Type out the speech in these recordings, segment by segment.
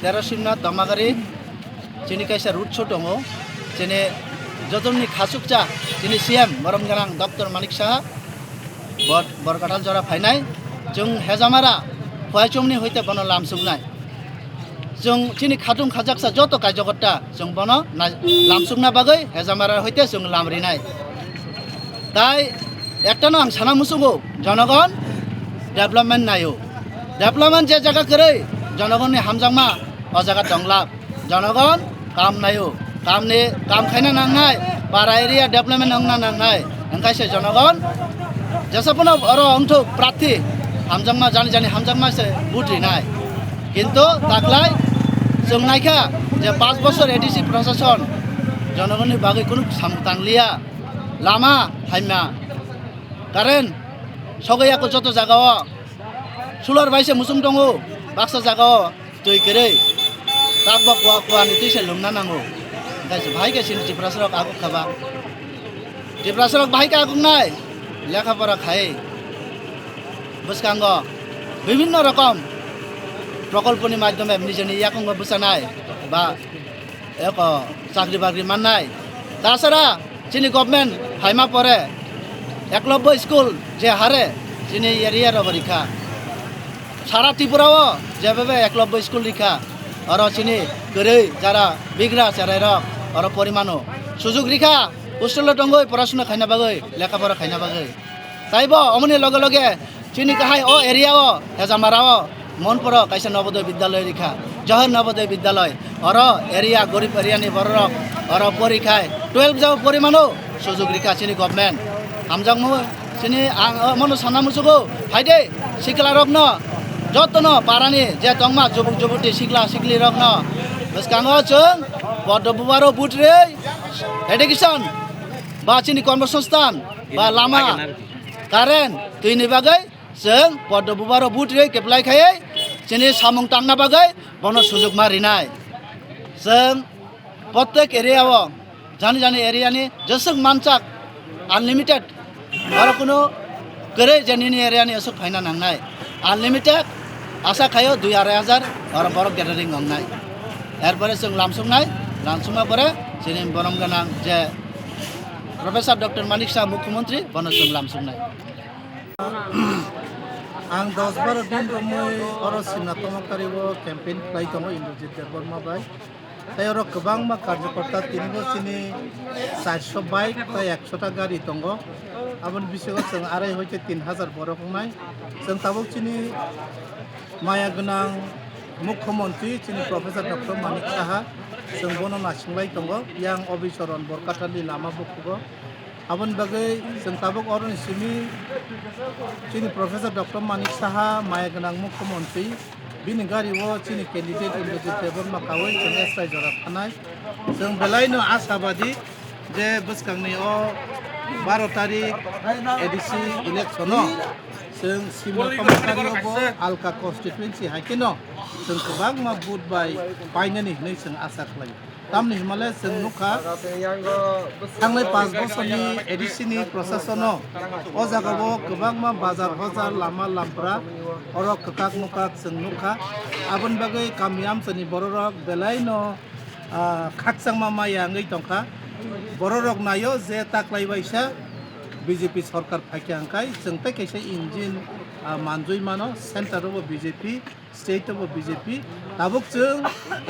Terasina Tamagari, Chinikaisa Rutso Tongo, Chene Jotoni Kasukcha, Chini CM, Moramgarang, Dr. Manik Shah, Bot Borkatal Jora Painai, Jung Hezamara, Poachumni Hute Bono Lam Sugnai. Jung Chini Katum Kajaksa Joto Kajokota, Jung Bono, Lam Sugna Bagay, Hezamara Hute, Jung Lamrinai. Tai Ektanang Sana Musugo, Jonagon, Development Nayo. Development Jaga Kere, Jonagon Hamzama, Ozaga Donglap, Jonagon, Kam Nayo, Kamne, Kam Kana Nangai, Para area development Nangai, and Kaisa Jonagon, Jasapona or Onto Prati, Hamzama Jani Hamzama Butri Nai. Kinto, Taklai, Sungaika, the passport EDC procession, Jonagoni Bagakun, Samtanglia, Lama, Haima, Karen, Sogayako Joto Zagawa, Sular Vice Musumtongo, Baxa Zagawa, Toikere, Tabak Nutrition Lumnanango. That's Baika in the Prasarok Akukava. The Prasarok Baika Kunai, Lakapara Kai, Buskango, Vivino Rakam. প্রকল্পনি মাধ্যমে Nizhny ইয়াকঙ্গ বুসানাই বা এক চাকরি বাকরি মাননাই তাছাড়া চিনি government হাইমা পরে Eklavya school যে হারে চিনি এরিয়ার পরীক্ষা সারা ত্রিপুরাও যেভাবে একলব্য স্কুল রেখা আর চিনি গরে যারা বিগ্রা চারাই রক আর পরিমাণও সুযোগ রেখা হোস্টেল টঙ্গই পড়াশোনা খাইনা বাগৈ লেখাপড়া খাইনা বাগৈ তাইব অমনি লগে লগে চিনি কাহাই ও এরিয়াও হেজামারাও মনপুর কাইসা নবোদয় বিদ্যালয় রেখা জহর নবোদয় বিদ্যালয় অর এরিয়া গরিব এরিয়ানি বড় অর পরীক্ষায় 12 যাও পরিমাণও সুযোগ রেখা চিনি গভর্নমেন্ট হামজাংমু চিনি মনো সানা মুসুগো ফাইদে শিকলা রগ্ন যতন পারানি যে তংমা যুবক যুবতী শিকলা শিকলি রগ্ন বসকাঙ্গ চং বড়বুবারো বুটরে এডুকেশন বা চিনি কর্মসংস্থান বা লামা কারেন্ট তুইনি বাগৈ जों पद्मबुबारो बुटरे केप्लाय खायै जोंनि सामुं टांना बागै बनो सुजुग मारिनाय जों प्रत्येक एरियाव जानि जानि एरियानि जसक मानसाक आनलिमिटेड आरो कुनो गरै जोंनि एरियानि असक फायना नांनाय आनलिमिटेड आशा खायो 2,500 आरो बरफ गेदारिं नांनाय एरपरे जों लामसुंना परे जोंनि बरम गोनां जे प्रफेसर डक्टर मानिक शाह मुख्यमंत्री बनो जों लामसुंनाय आं 10-12 दिन रमै अरसिना तमकारिबो कैम्पेन खालाय दङ इन्द्रजित देबबर्मा बाय ताय अर गोबां मा कार्यकर्ता तिनिबो सिनि 400 बाइक ताय 100 टा गारि दङ आबन बिसोगो जों आराय हयते 3000 बर खुंनाय जों ताबुक सिनि माया गोनां मुख्यमंत्री सिनि प्रफेसर डक्टर मानिक साहा जों बनो नासिंलाय दङ यां अबिसरन बरकाटानि लामा बुकुगो आबन बागै जों ताबुक अरन सिनि चिनी प्रोफेसर डॉक्टर मानिक साहा माया गोनां मुख्यमंत्री बिनि गारियाव चिनी कैंडिडेट इन्द्रजित देबबर्मा कावै जों एसआई जरा थानाय जों बेलायनो आशाबादी जे बसखांनि 12 तारिख एडिसि इलेक्शनो जों सिमला कमकारियावबो आलका कन्स्टिट्युएन्सि हायकेनो जों गोबां मा बुट बाय पाइनानि होननाय जों आसा खालायो तामनि हिमालय जों नुखा थांनाय 5 बोसोरनि एडिसिनि प्रशासनो अ जागावो गोबां मा बाजार हजार लामा लामफ्रा अरक ककाक मुकाक जों नुखा आबन बागै गामियाम जोंनि बररक बेलायनो खाकसां मामा यांगै दंखा बररक नायो जे ताक्लायबायसा बीजेपी सरकार फायखांखाय जों ता कैसे इंजिन मानजुय मानो सेंटारावबो बीजेपी स्टेटआवबो बीजेपी ताबुक जों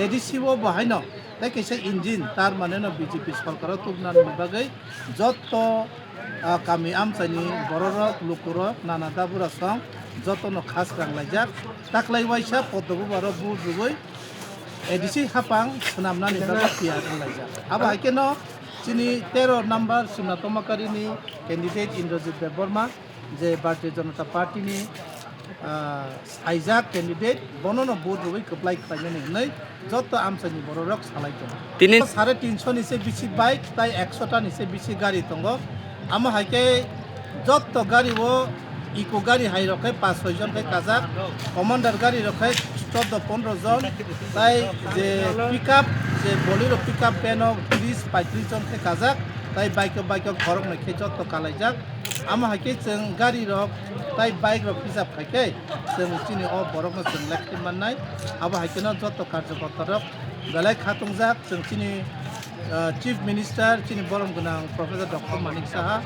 एडिसिबो बाहायनो ता कैसे इंजिन तार माने बीजेपी सरकार तुगनानि बागै जत गामि आमसानि बररक लुकुरक नाना दाबुरा सं जतनो खास रांलायजाक ताक्लायबायसा पद्मबुबारो बुजुबै एडिसि हापां सोनामनानि बागै थिया रांलायजाक आबा हायकेनो चिनी 13 नम्बर सिमना तमकारिनि कैंडिडेट इन्द्रजित देबबर्मा जे भारतीय जनता पार्टीनि साइजाक कैंडिडेट बननो बुट रुबै कप्लाय खालायनानै होननाय जत आमसानि बररक सालायदों तिनि 350 निसे बिसि बाइक ताय 100 टा निसे बिसि गारि दङ आमा हायके जत गारिवो इको गारि हाय रखे 5-6 जन के काजाक कमांडर गारि रखे 14-15 जन ताय जे पिकअप जे बोलेरो पिकअप पेनो 30-35 जन के काजाक ताय बाइक घरक नखे जत कालायजाक ama haike जों गारि rok tai bike rok hisab haike जों chini o borok no जों lekhi mannai abo haike no joto karyakarta rok belai khatungjak जों chini Chief Minister chini borom gunang Professor Dr. Manik Saha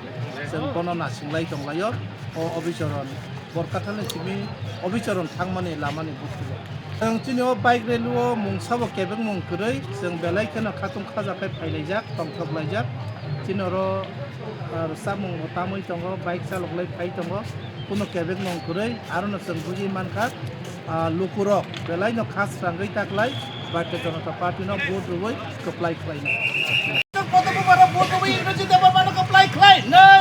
जों bono nasinglai tonglaio o obicharon borkathani chimi obicharon thangmani lamani bukhulo जों chini o bike relu mungsabo kebeng mung kwrui जों belai kheno khatung khajakai phailaijak tongthoklaijak chini oro samung tamui tongo bike chaloklai phai tongo kuno kebeng mung kwrui aro no जों buji mankha lukurok belai no khas rangai taklai Bharatiya Janata Party no vote ruboi apply khlai na কত বুবারা vote হবে ইংরেজি দেবার মানে apply khlai নাই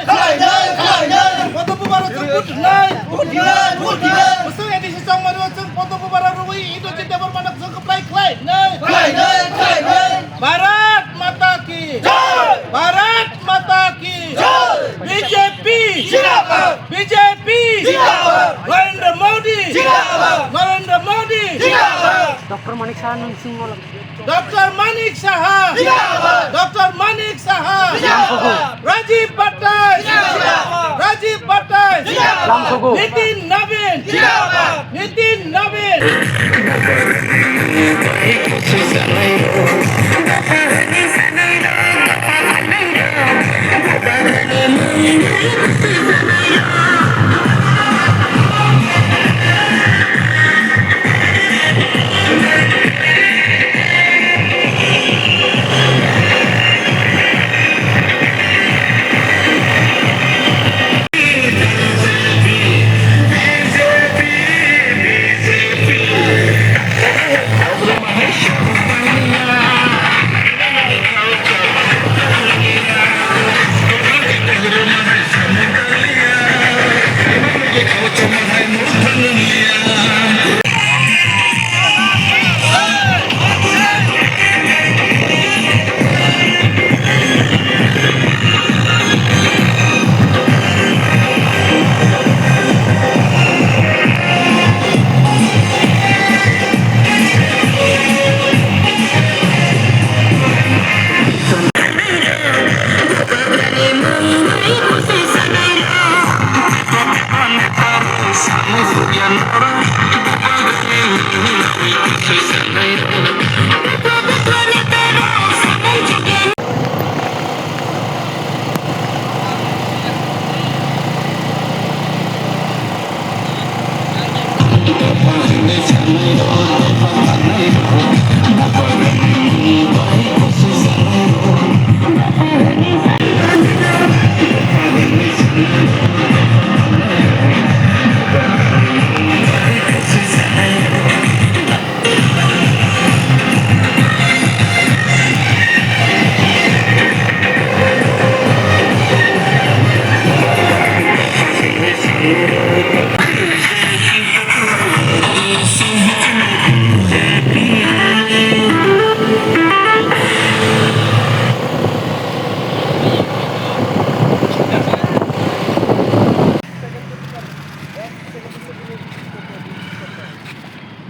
কত বুবারা vote নাই vote নাই বসে এডিসি সংমানো जों কত বুবারা রুই ইংরেজি দেবার মানে जों apply khlai নাই भारत माता की जय भारत माता की जय बीजेपी जिंदाबाद बीजेपी जिंदाबाद नरेंद्र मोदी जिंदाबाद नरेंद्र मोदी जिंदाबाद डॉक्टर मानिक साहा सिंह डॉक्टर मानिक साहा जिंदाबाद डॉक्टर मानिक साहा जिंदाबाद राजीव पटनायक जिंदाबाद राजीव पटनायक जिंदाबाद नितिन नवीन जिंदाबाद नितिन नवीन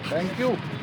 Thank you.